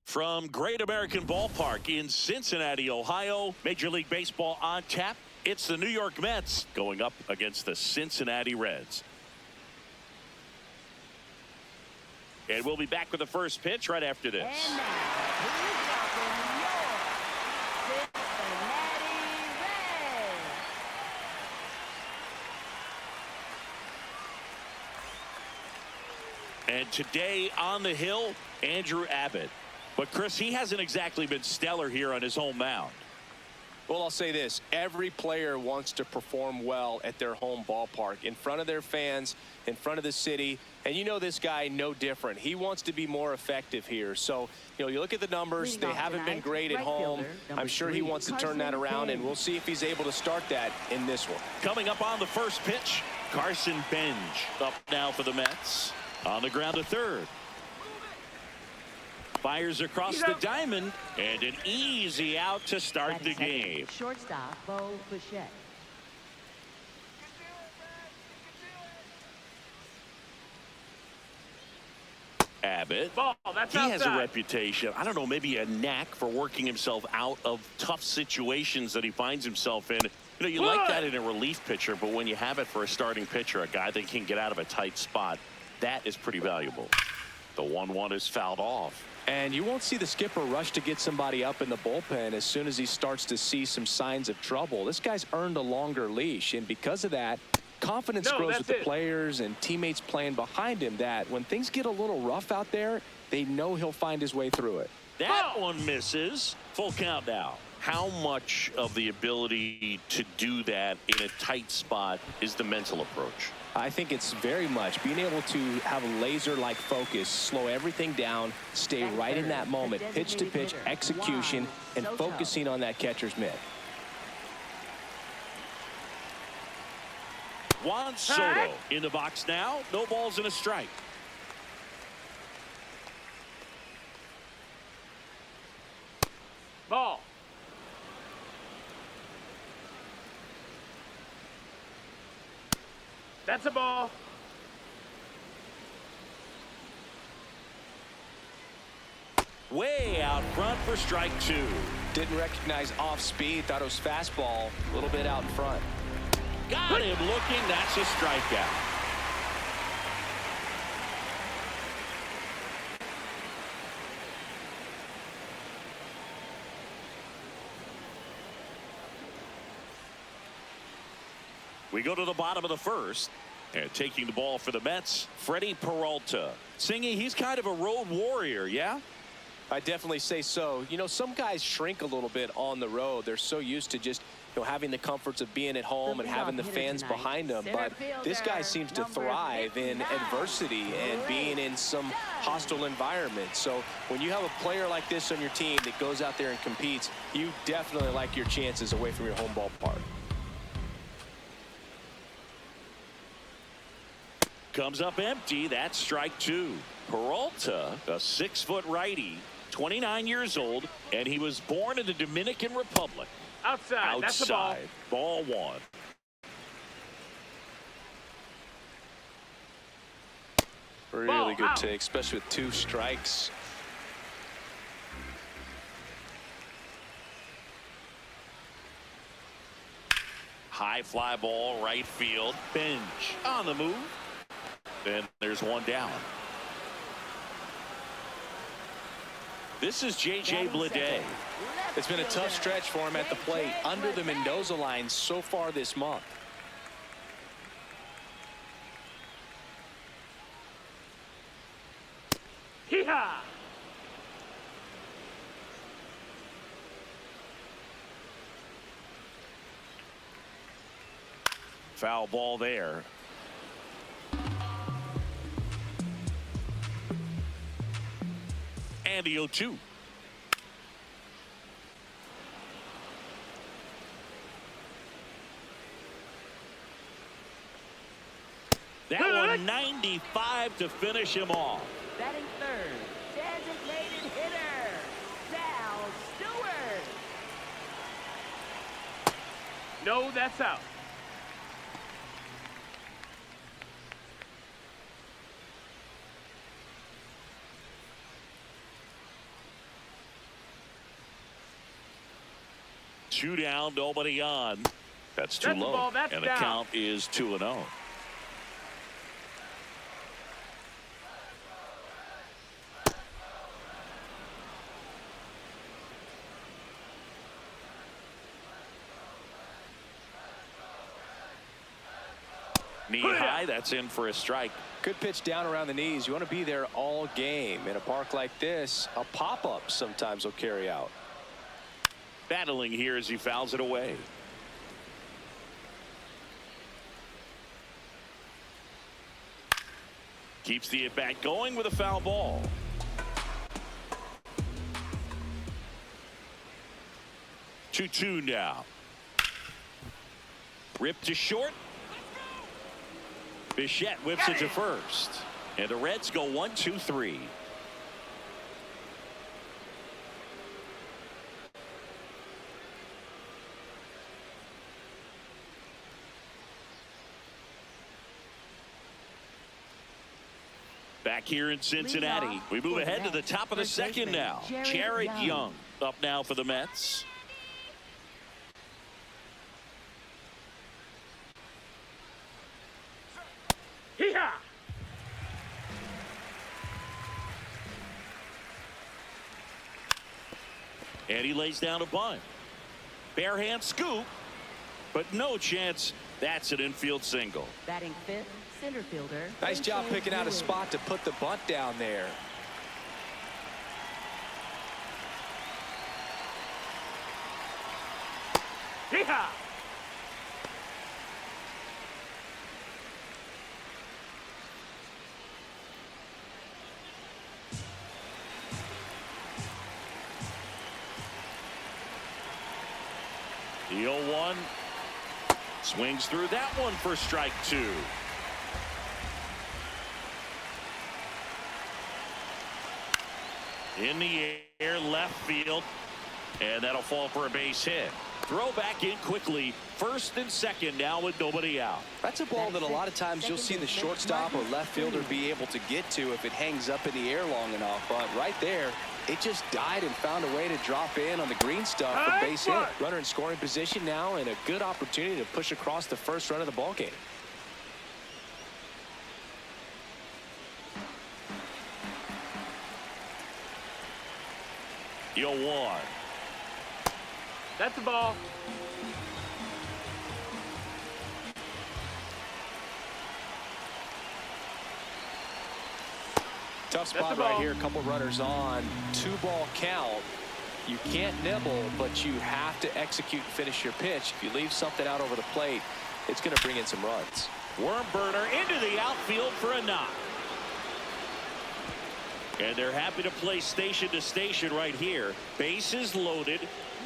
From Great American Ballpark in Cincinnati, Ohio, Major League Baseball on tap. It's the New York Mets going up against the Cincinnati Reds. And we'll be back with the first pitch right after this. And now, please welcome your Cincinnati Reds. And today on the hill, Andrew Abbott. But, Chris, he hasn't exactly been stellar here on his home mound. Well, I'll say this. Every player wants to perform well at their home ballpark, in front of their fans, in front of the city. And you know this guy no different. He wants to be more effective here. So, you know, you look at the numbers. They haven't been great at home. I'm sure he wants to turn that around, and we'll see if he's able to start that in this one. Coming up on the first pitch, Carson Benj up now for the Mets. On the ground to third. Fires across the diamond, and an easy out to start the game. Shortstop, Bichette. Abbott, he has a reputation, I don't know, maybe a knack for working himself out of tough situations that he finds himself in. You know, you like that in a relief pitcher, but when you have it for a starting pitcher, a guy that can get out of a tight spot, that is pretty valuable. The 1-1 is fouled off. And you won't see the skipper rush to get somebody up in the bullpen as soon as he starts to see some signs of trouble. This guy's earned a longer leash, and because of that, confidence grows with the players and teammates playing behind him, that when things get a little rough out there, they know he'll find his way through it. That one misses. Full count now. How much of the ability to do that in a tight spot is the mental approach? I think it's very much being able to have a laser-like focus, slow everything down, stay right in that moment, pitch-to-pitch execution, and focusing on that catcher's mitt. Juan Soto in the box now. No balls and a strike. Ball. That's a ball. Way out front for strike two. Didn't recognize off speed, thought it was fastball, a little bit out in front. Got him looking, that's a strikeout. We go to the bottom of the first, and taking the ball for the Mets, Freddy Peralta. Singy, he's kind of a road warrior, yeah? I definitely say so. You know, some guys shrink a little bit on the road. They're so used to just, you know, having the comforts of being at home and having the fans behind them. But this guy seems to thrive in adversity and being in some hostile environment. So when you have a player like this on your team that goes out there and competes, you definitely like your chances away from your home ballpark. Comes up empty. That's strike two. Peralta, a 6-foot righty, 29 years old, and he was born in the Dominican Republic. Outside. That's a ball. Ball one. Really good take, especially with 2 strikes. High fly ball, right field. Benj on the move. Then there's one down. This is J.J. Bleday. It's been a tough stretch for him at the plate, under the Mendoza line so far this month. Hee-haw! Foul ball there. And the 0-2. That one 95 to finish him off. Batting third, designated hitter, Sal Stewart. No, that's out. 2 down, nobody on. That's too That's the low. ball, that's and the down. count is 2-0. Knee high, that's in for a strike. Good pitch down around the knees. You want to be there all game. In a park like this, a pop-up sometimes will carry out. Battling here as he fouls it away. Keeps the at-bat going with a foul ball. Two now. Ripped to short. Bichette whips it to first. And the Reds go 1-2-3. Back here in Cincinnati, we move ahead to the top of the second now. Jared Young up now for the Mets. Hee-haw! And he lays down a bunt. Bare hand scoop, but no chance. That's an infield single. Batting fifth, center fielder. Nice job picking out a spot to put the bunt down there. Hee-haw! The 0-1 swings through that one for strike 2. In the air, left field, and that'll fall for a base hit. Throw back in quickly. First and second now with nobody out. That's a ball that a lot of times you'll see the shortstop or left fielder be able to get to if it hangs up in the air long enough. But right there, it just died and found a way to drop in on the green stuff for base hit. Runner in scoring position now and a good opportunity to push across the first run of the ball game. The 0-1. That's the ball. Tough spot right here. A couple runners on. 2-ball count. You can't nibble, but you have to execute and finish your pitch. If you leave something out over the plate, it's going to bring in some runs. Worm burner into the outfield for a knock. And they're happy to play station to station right here. Bases loaded.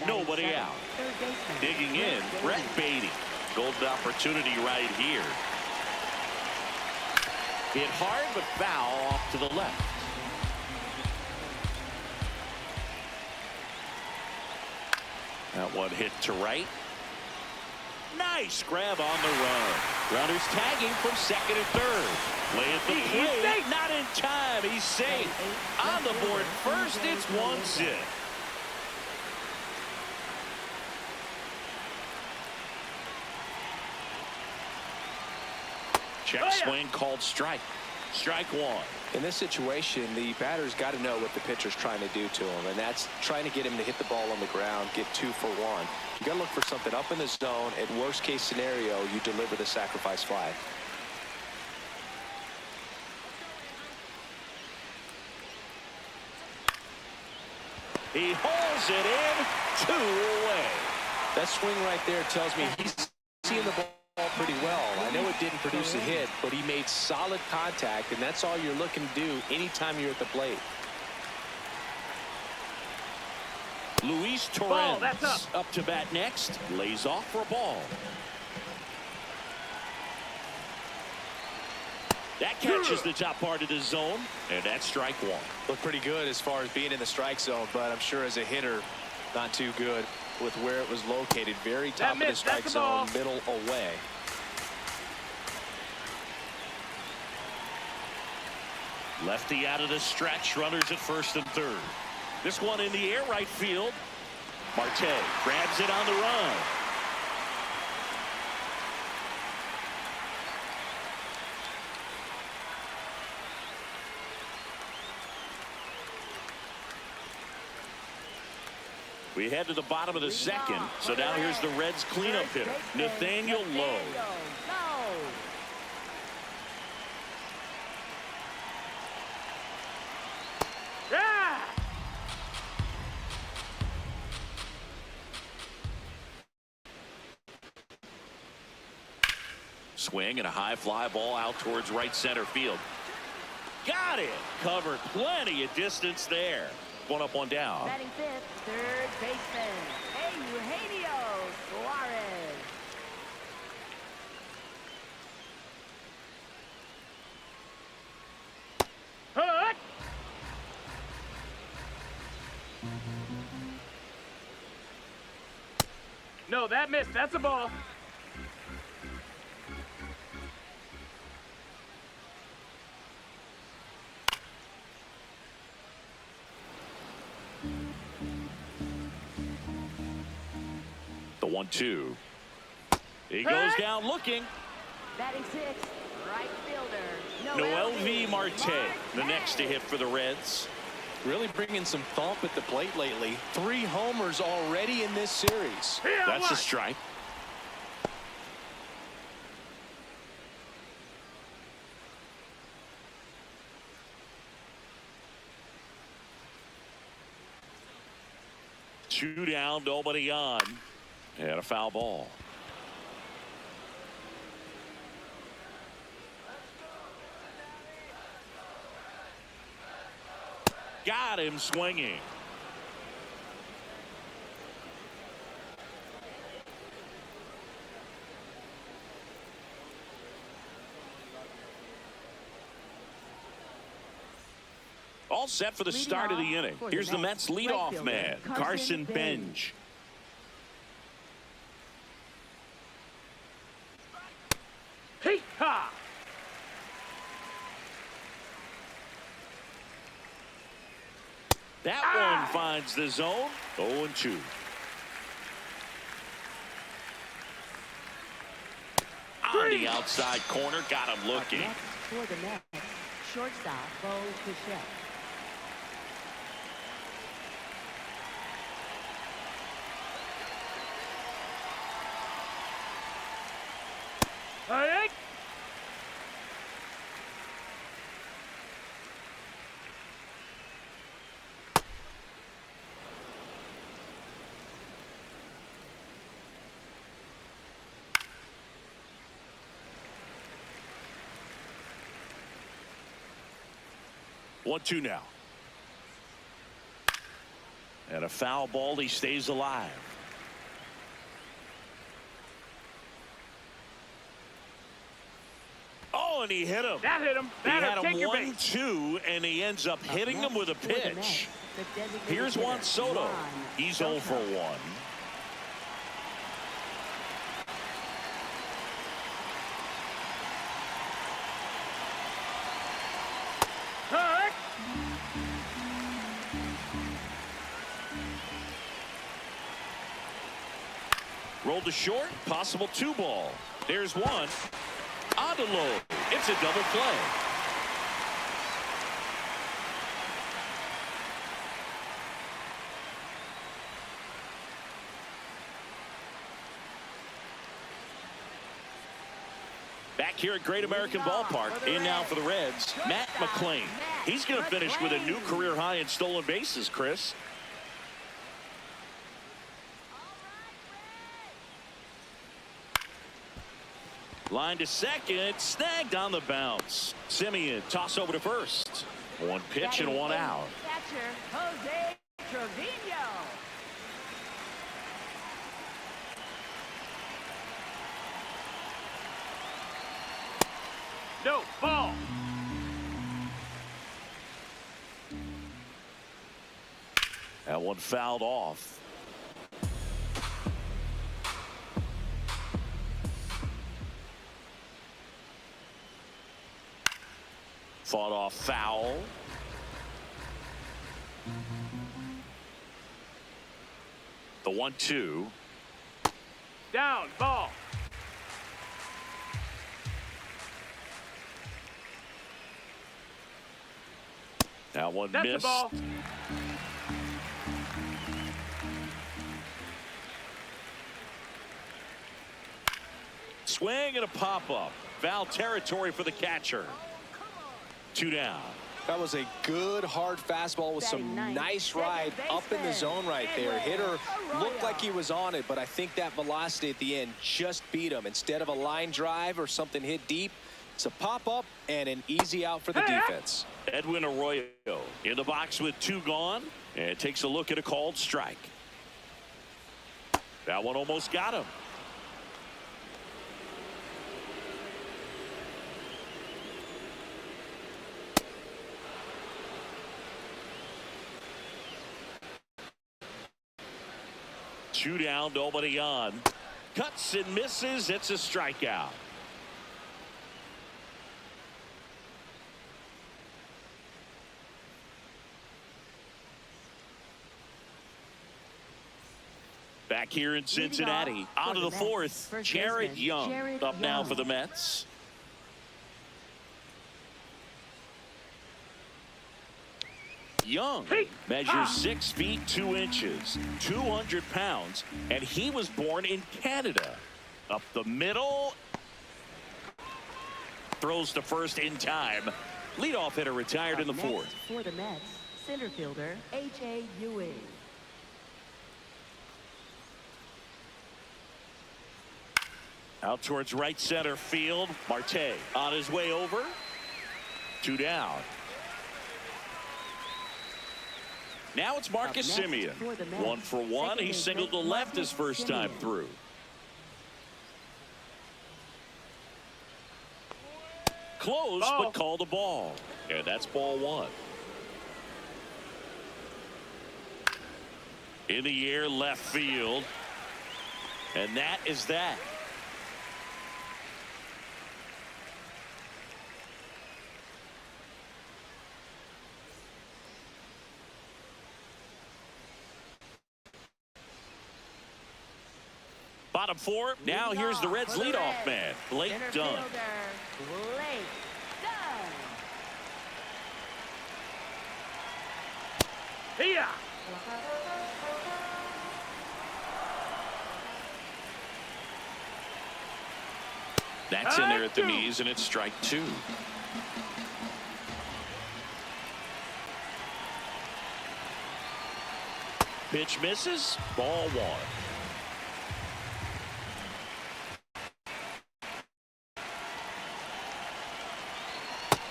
Nobody out. Digging in, Brett Baty. Golden opportunity right here. Hit hard but foul off to the left. That one hit to right. Nice grab on the run. Runners tagging from second and third. Play at the plate. Not in time. He's safe. On the board first. It's 1-0. Check swing called strike. Strike 1. In this situation, the batter's got to know what the pitcher's trying to do to him, and that's trying to get him to hit the ball on the ground, get 2 for 1. You got to look for something up in the zone. At worst case scenario, you deliver the sacrifice fly. He hauls it in, 2 away. That swing right there tells me he's seeing the ball pretty well. I know it didn't produce a hit, but he made solid contact, and that's all you're looking to do anytime you're at the plate. Luis Ball, Torrens that's up to bat next. Lays off for a ball. That catches the top part of the zone, and that's strike 1. Looked pretty good as far as being in the strike zone, but I'm sure as a hitter, not too good with where it was located. Very top of the strike zone, middle away. Lefty out of the stretch. Runners at first and third. This one in the air, right field. Marte grabs it on the run. We head to the bottom of the second. So now here's the Reds cleanup hitter, Nathaniel Lowe. Yeah! Swing and a high fly ball out towards right center field. Got it. Covered plenty of distance there. One up, one down. Batting fifth, third baseman, Eugenio Suárez. Hut! No, that missed. That's a ball. The 1-2. He goes down looking. Batting sixth, right fielder, Noel V. Marte, the next to hit for the Reds. Really bringing some thump at the plate lately. 3 homers already in this series. That's a strike. Two down, nobody on. And a foul ball. Got him swinging. All set for the start of the inning. Here's the Mets leadoff man, Carson Bench. Hee-ha! That one finds the zone. 0-2. On the outside corner, got him looking. Next for the Mets, shortstop, Bichette. Hey! One, two now. And a foul ball. He stays alive. Oh, and he hit him. That hit him. He That had take him your base. 1-2, and he ends up hitting him with a For the pitch. Mets, the designated Here's hitter, Juan Soto. He's 0 for 1. Hut! Rolled to short, possible 2-ball. There's one. On to low. It's a double play. Back here at Great American Ballpark, in now for the Reds, Matt McClain. He's going to finish with a new career high in stolen bases, Chris. Line to second, snagged on the bounce. Simeon, toss over to first. One pitch and one out. Catcher, Jose Trevino. No, ball. That one fouled off. Fought off foul. The 1-2. Down, ball. That one That's missed. the ball. Swing and a pop-up. Foul territory for the catcher. 2 down. That was a good hard fastball with some nice ride up in the zone right there. Hitter looked like he was on it, but I think that velocity at the end just beat him. Instead of a line drive or something hit deep, it's a pop-up and an easy out for the defense. Edwin Arroyo in the box with 2 gone, and takes a look at a called strike. That one almost got him. Two down, nobody on. Cuts and misses. It's a strikeout. Back here in Cincinnati, out of the 4th, Jared Young up now for the Mets. Young measures 6 feet 2 inches, 200 pounds, and he was born in Canada. Up the middle. Throws to first in time. Leadoff hitter retired in the 4th. For the Mets, center fielder H.A. Ewing. Out towards right center field. Marte on his way over. 2 down. Now it's Marcus Semien. 1 for 1. He singled to left his first time through. Close, but called a ball. And that's ball 1. In the air, left field. And that is that. Bottom 4. Now here's the Reds leadoff man, Blake Dunn. Blake Dunn. Here. That's in there at the knees, and it's strike 2. Pitch misses. Ball 1.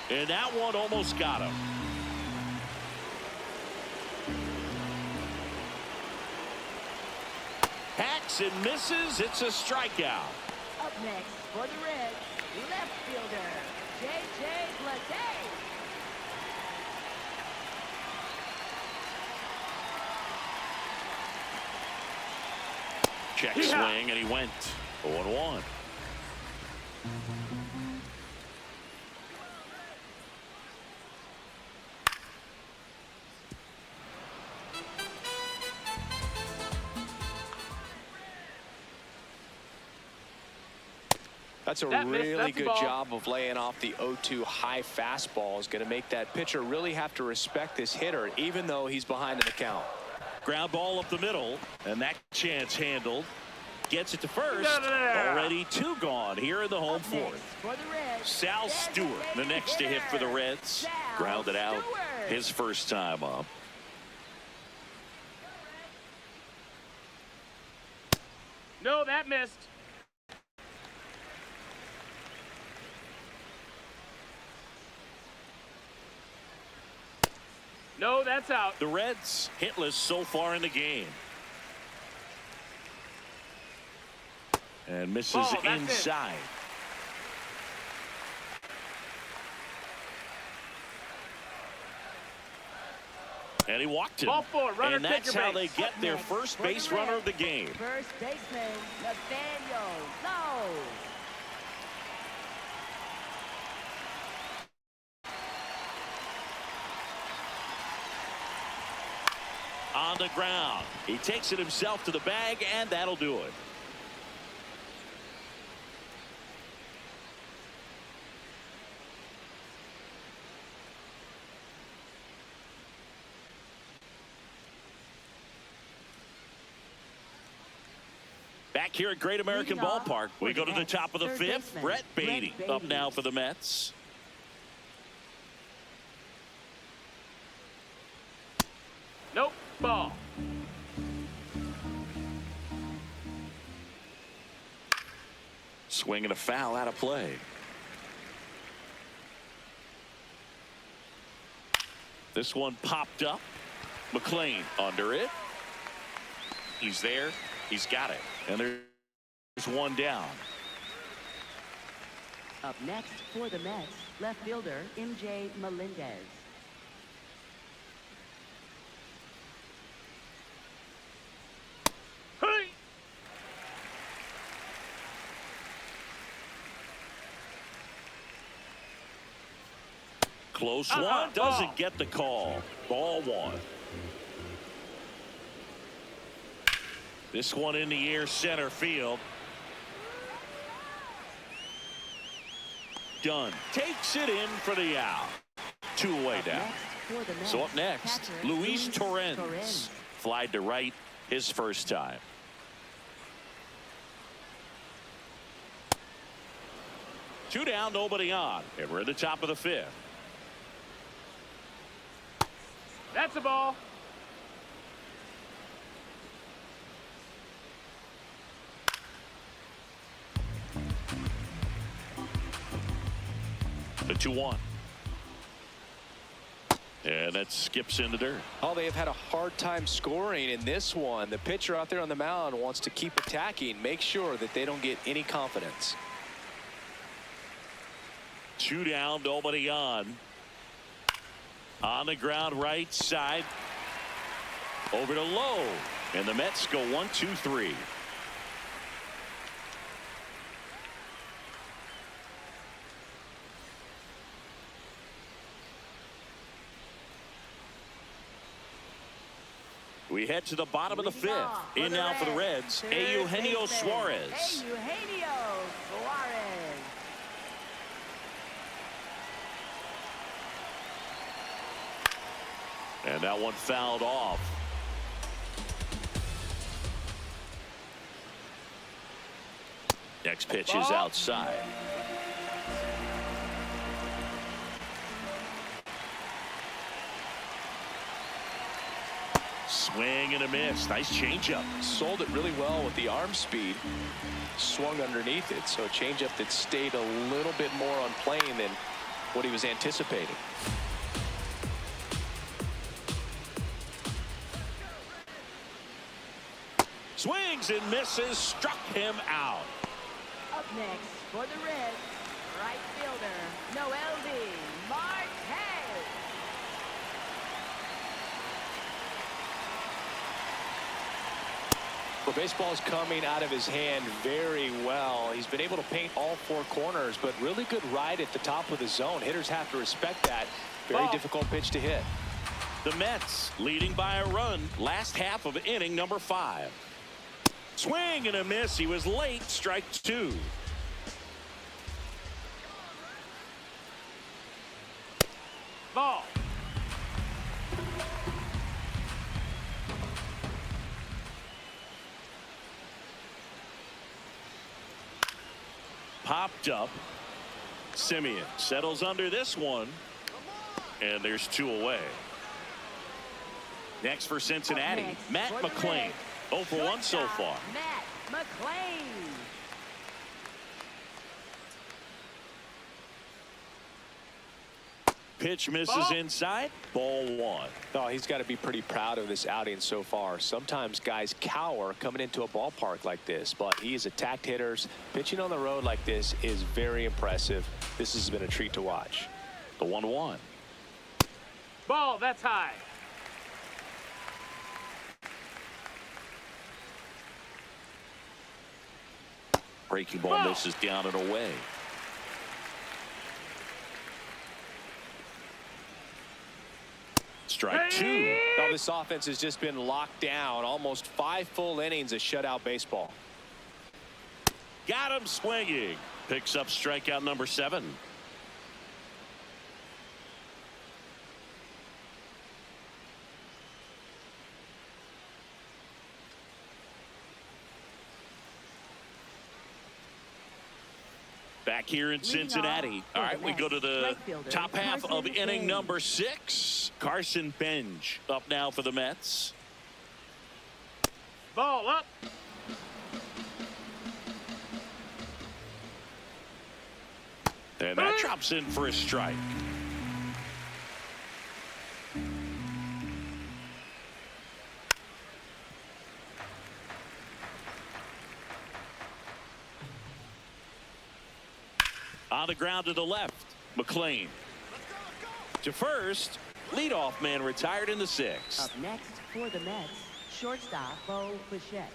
And that one almost got him. Hacks and misses. It's a strikeout. Up next for the Reds, left fielder J.J. Baty. Check swing, and he went 0-1. That's a really good job of laying off the 0-2 high fastball. Is going to make that pitcher really have to respect this hitter, even though he's behind in the count. Ground ball up the middle, and that chance handled. Gets it to first. Already 2 gone here in the home 4th. Sal Stewart, the next to hit for the Reds. Grounded out his first time up. No, that missed. No, that's out. The Reds hitless so far in the game. And misses inside. And he walked him. Ball 4, runner, and that's how they get their next, first base runner of the game. First baseman Nathaniel Lowe. on the ground. He takes it himself to the bag, and that'll do it. Back here at Great American Ballpark, we go to the top of the fifth. Brett Baty up now for the Mets. Nope. Ball. Swing and a foul out of play. This one popped up. McLean under it. He's there. He's got it. And there's one down. Up next for the Mets, left fielder MJ Melendez. Hey! Close one. Doesn't get the call. Ball one. This one in the air, center field. Dunn takes it in for the out. Two away down. So up next, Luis Torrens. Flied to right his first time. Two down, nobody on. And we're at the top of the fifth. That's a ball. The 2-1. And that skips in the dirt. Oh, they have had a hard time scoring in this one. The pitcher out there on the mound wants to keep attacking, make sure that they don't get any confidence. Two down, nobody on. On the ground, right side. Over to Lowe. And the Mets go 1-2-3. We head to the bottom of the fifth. In now for the Reds, Eugenio Suárez. Eugenio Suárez. And that one fouled off. Next pitch is outside. Swing and a miss. Nice changeup. Sold it really well with the arm speed. Swung underneath it. So a changeup that stayed a little bit more on plane than what he was anticipating. Swings and misses. Struck him out. Up next for the Reds, right fielder Noel B. Marte. Well, baseball is coming out of his hand very well. He's been able to paint all four corners, but really good ride at the top of the zone. Hitters have to respect that. Very difficult pitch to hit. The Mets leading by a run. Last half of inning number 5. Swing and a miss. He was late. Strike 2. Ball. Popped up. Simeon settles under this one. And there's 2 away. Next for Cincinnati, Matt McLean. 0 for 1 so far. Matt McLean. Pitch misses inside. Ball 1. Oh, he's got to be pretty proud of this outing so far. Sometimes guys cower coming into a ballpark like this, but he has attacked hitters. Pitching on the road like this is very impressive. This has been a treat to watch. The 1-1. Ball. That's high. Breaking ball misses down and away. Strike two. Now this offense has just been locked down. Almost 5 full innings of shutout baseball. Got him swinging. Picks up strikeout number 7. Back here in Cincinnati. All right, we go to the top half of inning number 6. Carson Benj up now for the Mets. Ball up. And that drops in for a strike. On the ground to the left, McLean. To first, leadoff man retired in the 6th. Up next for the Mets, shortstop Bichette.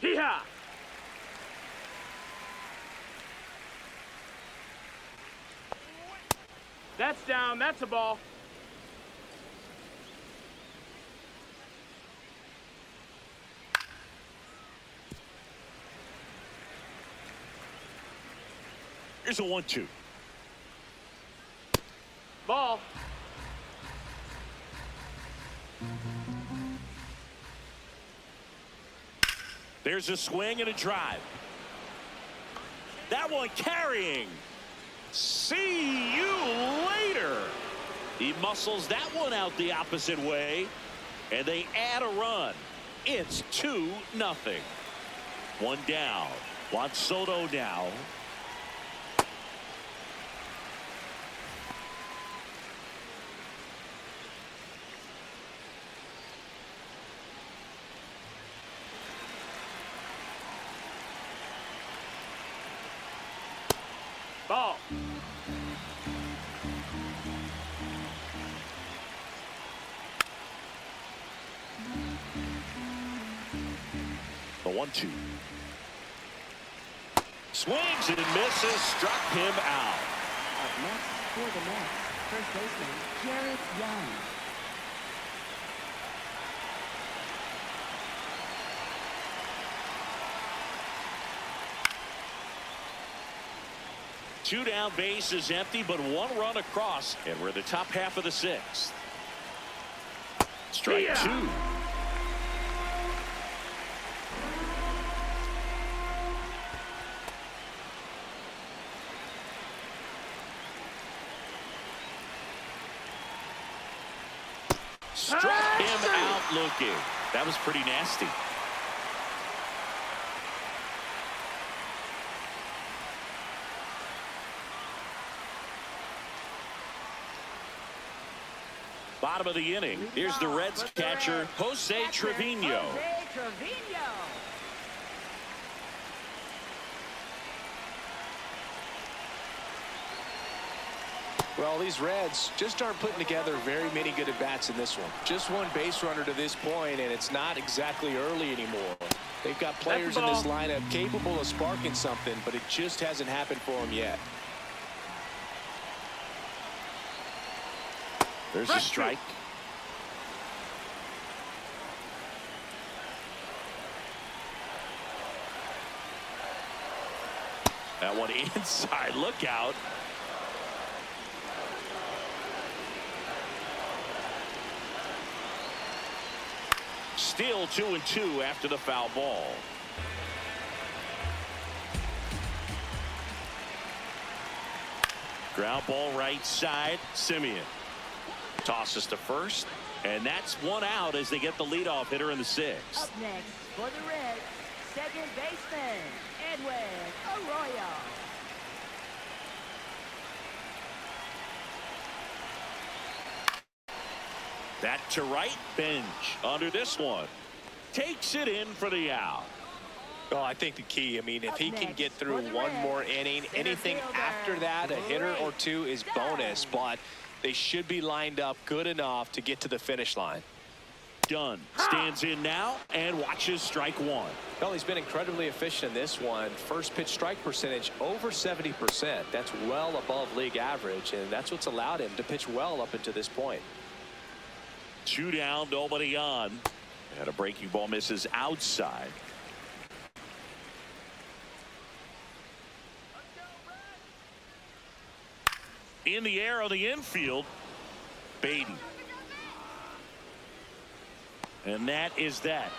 Hee-haw. That's down. That's a ball. Here's a 1-2. Ball. There's a swing and a drive. That one carrying. See you later. He muscles that one out the opposite way, and they add a run. It's 2-0. One down. Juan Soto now. Ball. The 1-2. Swings and misses. Struck him out. Up next for the Mets, first baseman Jared Young. Two down, base is empty, but 1 run across, and we're in the top half of the 6th. Strike 2. Struck him out looking. That was pretty nasty. Bottom of the inning. Here's the Reds catcher, Jose Trevino. Jose Trevino. Well, these Reds just aren't putting together very many good at-bats in this one. Just 1 base runner to this point, and it's not exactly early anymore. They've got players in this lineup capable of sparking something, but it just hasn't happened for them yet. There's a strike. That one inside. Look out. Still 2-2 after the foul ball. Ground ball right side. Simeon tosses to first, and that's 1 out as they get the leadoff hitter in the 6th. Up next for the Reds, second baseman Edwin Arroyo. That to right. Bench under this one. Takes it in for the out. Oh, I think the key, I mean, if he can get through 1 more inning, anything after that, a hitter or 2 is bonus, but they should be lined up good enough to get to the finish line. Done. Stands in now and watches strike one. Well, he's been incredibly efficient in this one. First pitch strike percentage over 70%. That's well above league average, and that's what's allowed him to pitch well up until this point. 2 down, nobody on. And a breaking ball misses outside. In the air on the infield, Baty. And that is that.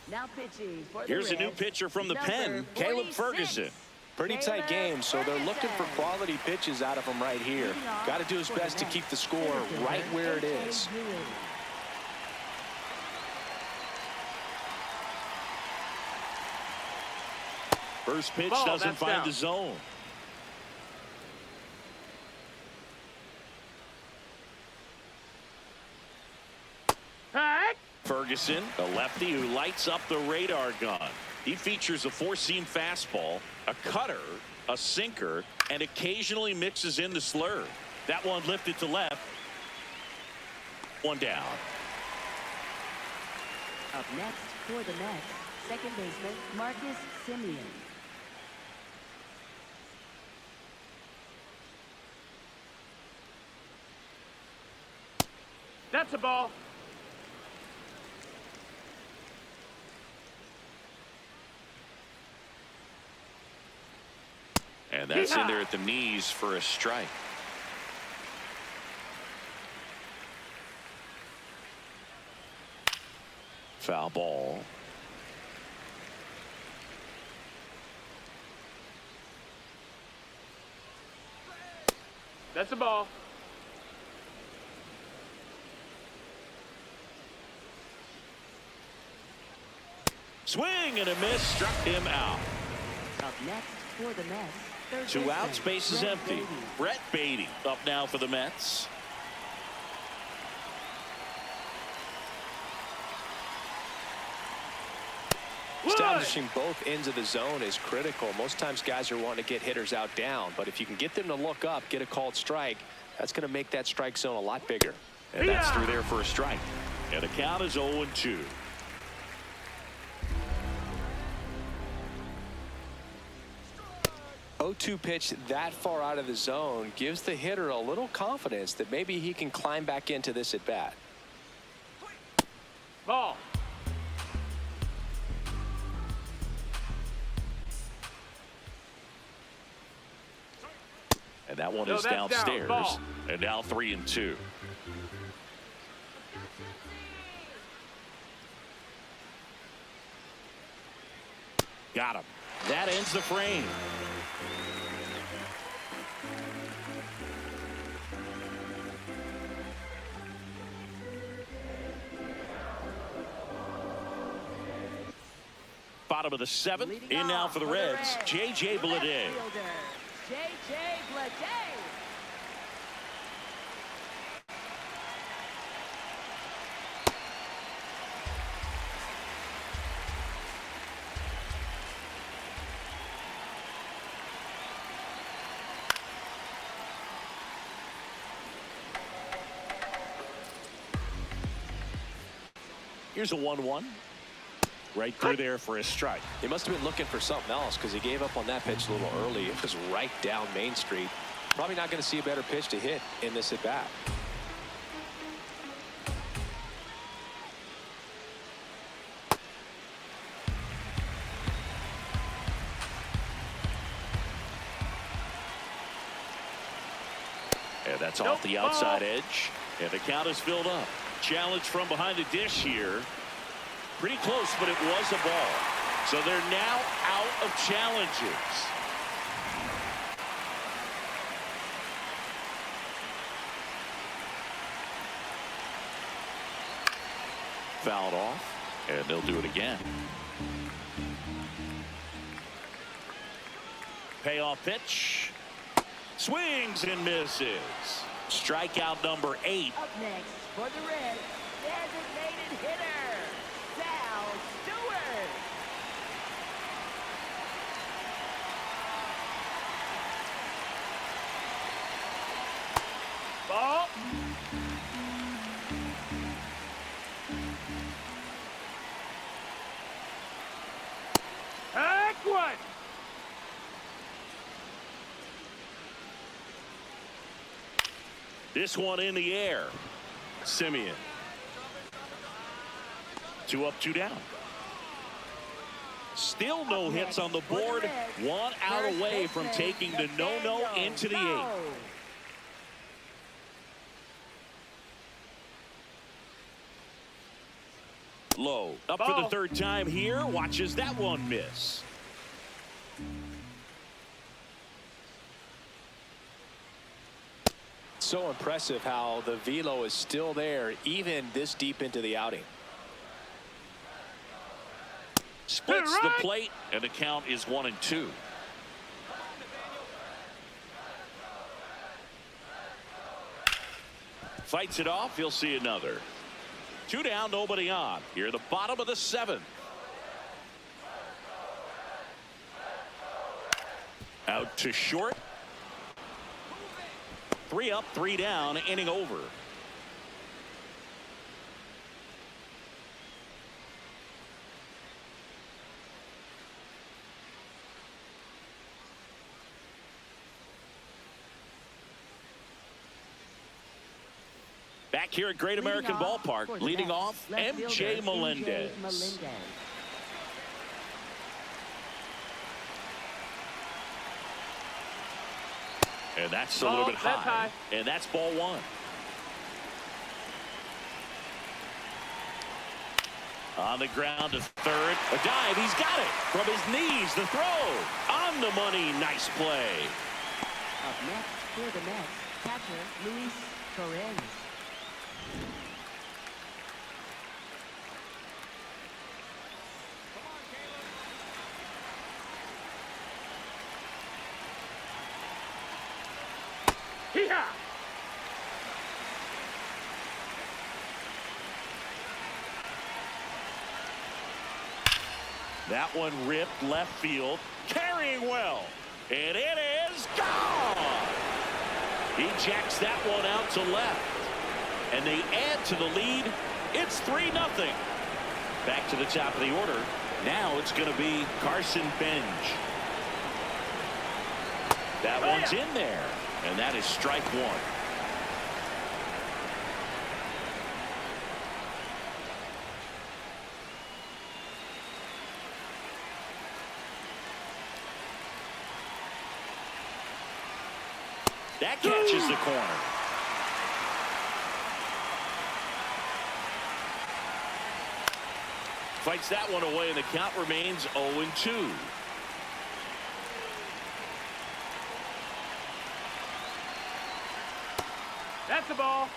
Now pitching for the Here's a new Reds, pitcher from the number pen, Caleb 46. Ferguson. Pretty tight game, so they're looking for quality pitches out of him right here. Got to do his best to keep the score right where it is. First pitch Ball, doesn't that's find down. the zone. Heck! Ferguson, the lefty who lights up the radar gun. He features a 4-seam fastball, a cutter, a sinker, and occasionally mixes in the slurve. That one lifted to left. 1 down. Up next for the Mets, second baseman Marcus Semien. That's a ball. And that's in there at the knees for a strike. Foul ball. That's a ball. Swing and a miss, struck him out. Up next for the Mets, third 2 baseman, outs, base is Brett empty. Baty. Brett Baty up now for the Mets. Establishing both ends of the zone is critical. Most times guys are wanting to get hitters out down, but if you can get them to look up, get a called strike, that's going to make that strike zone a lot bigger. And that's through there for a strike. And the count is 0-2. O2 pitch that far out of the zone gives the hitter a little confidence that maybe he can climb back into this at bat. Ball. And that one No, is that's down. downstairs. Ball. And now 3-2. Got him. That ends the frame. Bottom of the 7th. Leading In now off for the Reds, J.J. Bleday. left fielder, J.J. Bleday. Here's a 1-1. Right through there for a strike. He must have been looking for something else because he gave up on that pitch a little early. It was right down Main Street. Probably not going to see a better pitch to hit in this at bat. And that's off the outside edge. And the count is filled up. Challenge from behind the dish here. Pretty close, but it was a ball. So they're now out of challenges. Fouled off, and they'll do it again. Payoff pitch. Swings and misses. Strikeout number 8. Up next for the Reds, designated hitter, Sal Stewart. Ball. Heck one. This one in the air. Simeon. 2 up, 2 down. Still no hits on the board. 1 out away from taking the no-no into the 8th. Low up for the 3rd time here. Watches that one miss. So impressive how the velo is still there even this deep into the outing. Splits the plate, and the count is 1-2. Fights it off. He'll see another. 2 down, nobody on. Here at the bottom of the 7th. Out to short. 3 up, 3 down, inning over. Back here at Great American Ballpark, leading off, MJ Melendez. And that's a little bit high. And that's ball 1. On the ground to 3rd. A dive. He's got it. From his knees, the throw. On the money. Nice play. Up next for the Mets, catcher Luis Torrens. Hee-haw! That one ripped left field. Carrying well. And it is gone. He jacks that one out to left. And they add to the lead. It's 3-0. Back to the top of the order. Now it's going to be Carson Bench. That one's in there. And that is strike 1. That catches the corner. Fights that one away, and the count remains 0-2. That's the ball.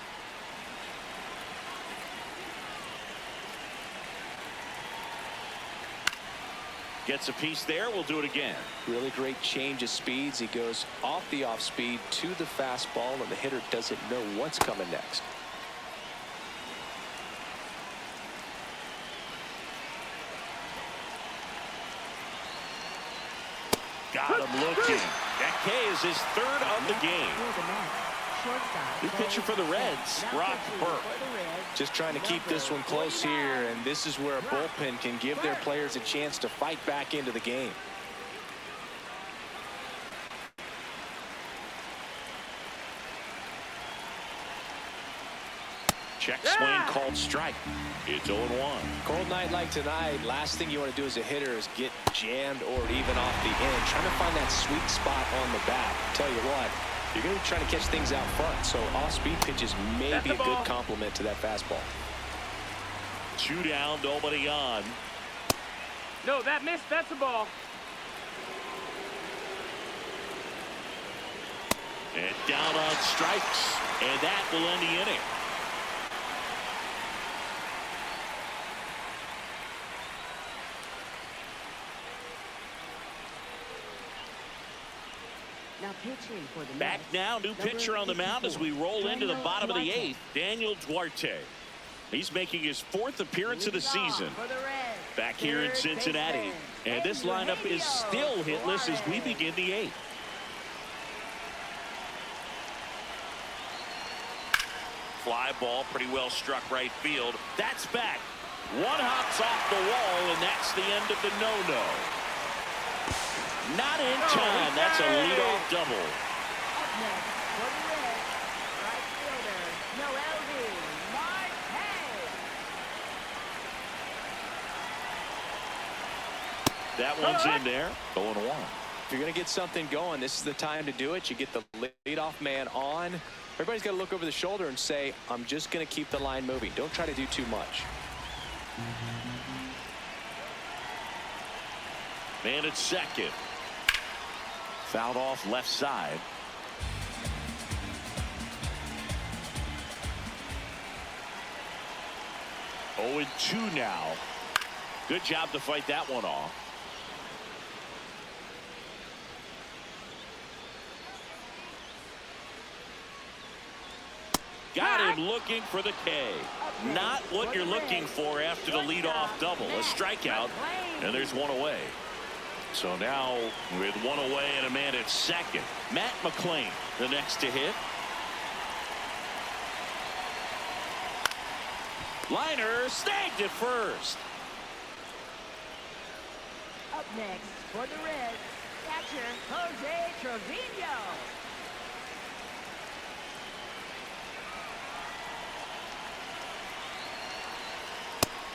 Gets a piece there. We'll do it again. Really great change of speeds. He goes off the off speed to the fastball, and the hitter doesn't know what's coming next. Got him looking. That K is his 3rd of the game. New pitcher for the Reds, Brock Burke. Just trying to keep this one close here, and this is where a bullpen can give their players a chance to fight back into the game. Check swing called strike. It's 0-1. Cold night like tonight, last thing you want to do as a hitter is get jammed or even off the end. Trying to find that sweet spot on the bat. Tell you what, you're going to be trying to catch things out front, so off-speed pitches may be a good complement to that fastball. 2 down, nobody on. No, that missed. That's a ball. And down on strikes, and that will end the inning. Now pitching for the Back Mets, now, new pitcher on the mound as we roll into the bottom of the 8th, Daniel Duarte. He's making his 4th appearance of the season. Back here in Cincinnati. And this lineup is still hitless as we begin the 8th. fly ball, pretty well struck right field. That's back. One hops off the wall, and that's the end of the no-no. Not in time. That's a leadoff double. Up next, for the Reds, right fielder, MLB, That one's in there. 0-1. If you're going to get something going, this is the time to do it. You get the leadoff man on. Everybody's got to look over the shoulder and say, I'm just going to keep the line moving. Don't try to do too much. Man at second. Fouled off left side. Oh, 0-2 now. Good job to fight that one off. Got him looking for the K. Not what you're looking for after the leadoff double. A strikeout, and there's one away. So now with one away and a man at second, Matt McClain the next to hit. Liner snagged at first. Up next, for the Reds, catcher, Jose Trevino.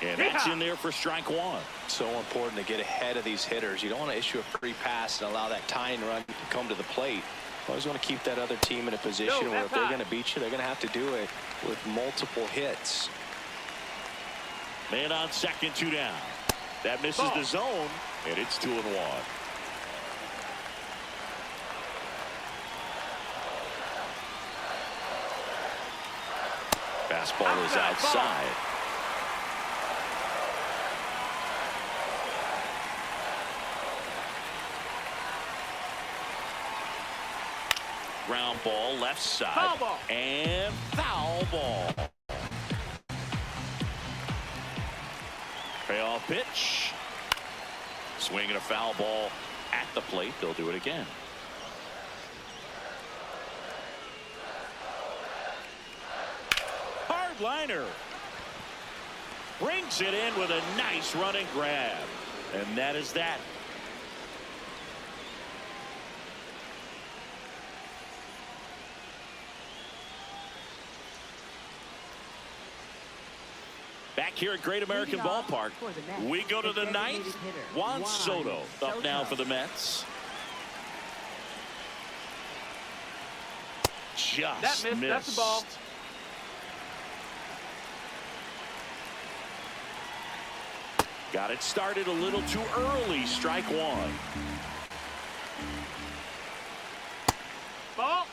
And that's in there for strike one. So important to get ahead of these hitters. You don't want to issue a free pass and allow that tying run to come to the plate. You always want to keep that other team in a position where if they're going to beat you, they're going to have to do it with multiple hits. Man on second, 2 down. That misses the zone, and it's 2-1. Fastball is outside. Ground ball left side. Foul ball. And foul ball. Payoff pitch. Swinging a foul ball at the plate. They'll do it again. Hard liner. Brings it in with a nice running grab. And that is that. Back here at Great American Ballpark, we go to the ninth. Juan Soto up now for the Mets. Just missed. That's the ball. Got it started a little too early. Strike one. Ball.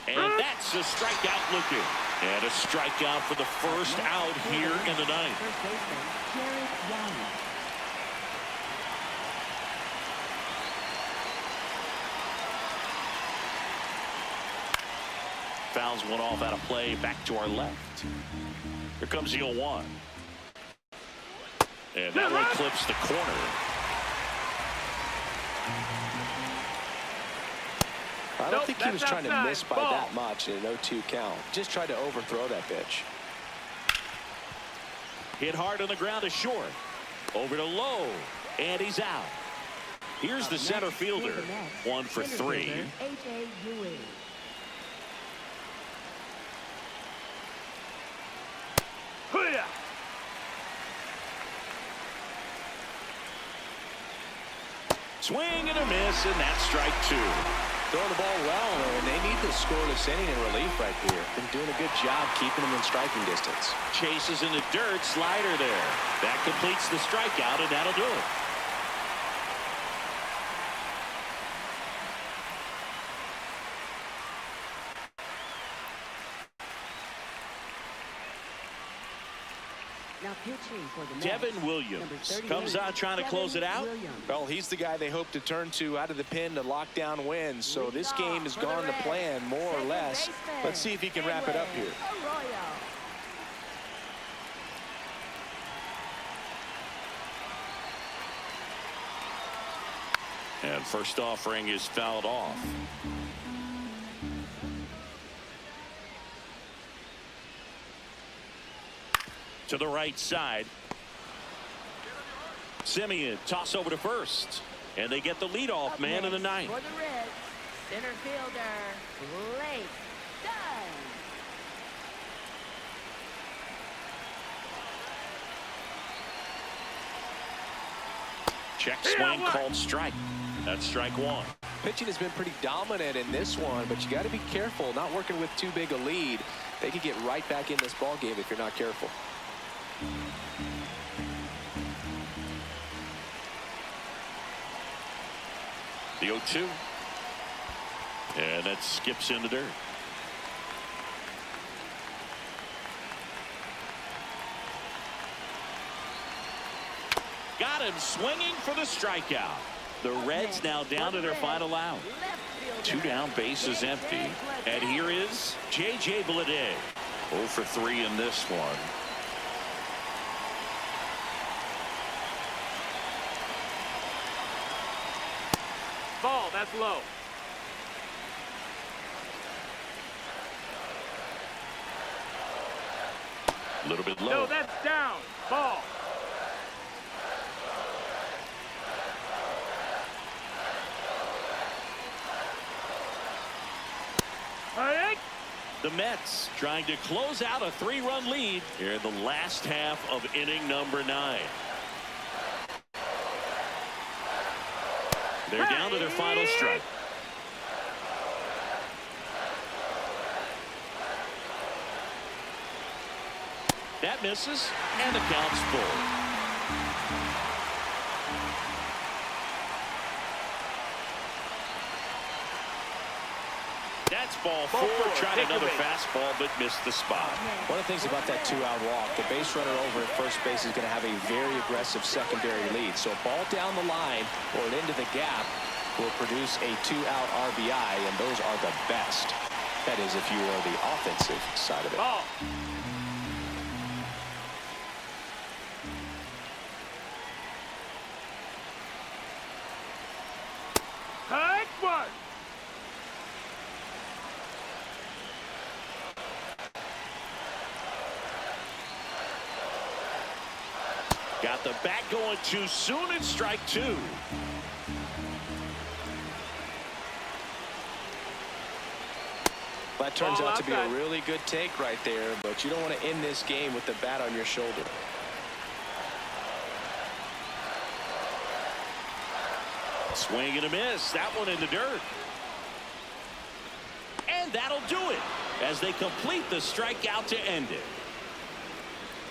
And that's a strikeout looking. And a strikeout for the first out here in the ninth. First baseman, Jared Young. Fouls one off out of play. Back to our left. Here comes the 0-1. And that one clips the corner. I don't think he was trying to miss by that much in an 0-2 count. Just tried to overthrow that pitch. Hit hard on the ground to short. Over to low. And he's out. Here's the center fielder. 1 for 3. A.J. Ewing. Swing and a miss, and that's strike 2. Throwing the ball well, and they need the scoreless inning in relief right here. Been doing a good job keeping them in striking distance. Chases in the dirt, slider there. That completes the strikeout, and that'll do it. Now pitching for the Mets. Devin Williams comes out trying to close it out. Well, he's the guy they hope to turn to out of the pen to lock down wins. So this game has gone to plan more or less. Let's see if he can wrap it up here. And first offering is fouled off. To the right side. Simeon toss over to first. And they get the leadoff man in the ninth. For the Reds, center fielder, Blake Dunn. Check swing called strike. That's strike one. Pitching has been pretty dominant in this one, but you got to be careful not working with too big a lead. They could get right back in this ball game if you're not careful. The 0-2. And that skips in the dirt. Got him swinging for the strikeout. The Reds now down to their final out. 2 down, bases empty. And here is J.J. Bleday. 0 for 3 in this one. Ball, that's low. A little bit low. No, that's down. Ball. The Mets trying to close out a 3-run lead here in the last half of inning number 9. They're down to their final strike. That misses, and the count's full. That's ball 4. Tried another fastball, but missed the spot. One of the things about that 2-out walk, the base runner over at first base is going to have a very aggressive secondary lead. So a ball down the line or into the gap will produce a 2-out RBI, and those are the best. That is, if you are the offensive side of it. Ball. Hike one. Got the bat going too soon, and strike 2. That turns Ball out to be a outside. really good take right there, but you don't want to end this game with the bat on your shoulder. Swing and a miss. That one in the dirt. And that'll do it as they complete the strikeout to end it.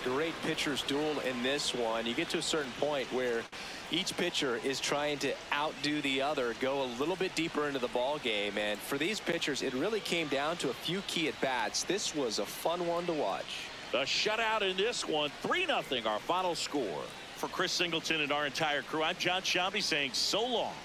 Great pitcher's duel in this one. You get to a certain point where each pitcher is trying to outdo the other, go a little bit deeper into the ball game, and for these pitchers it really came down to a few key at bats. This was a fun one to watch. A shutout in this one. 3-0 our final score. For Chris Singleton and our entire crew, I'm John Shambi saying so long.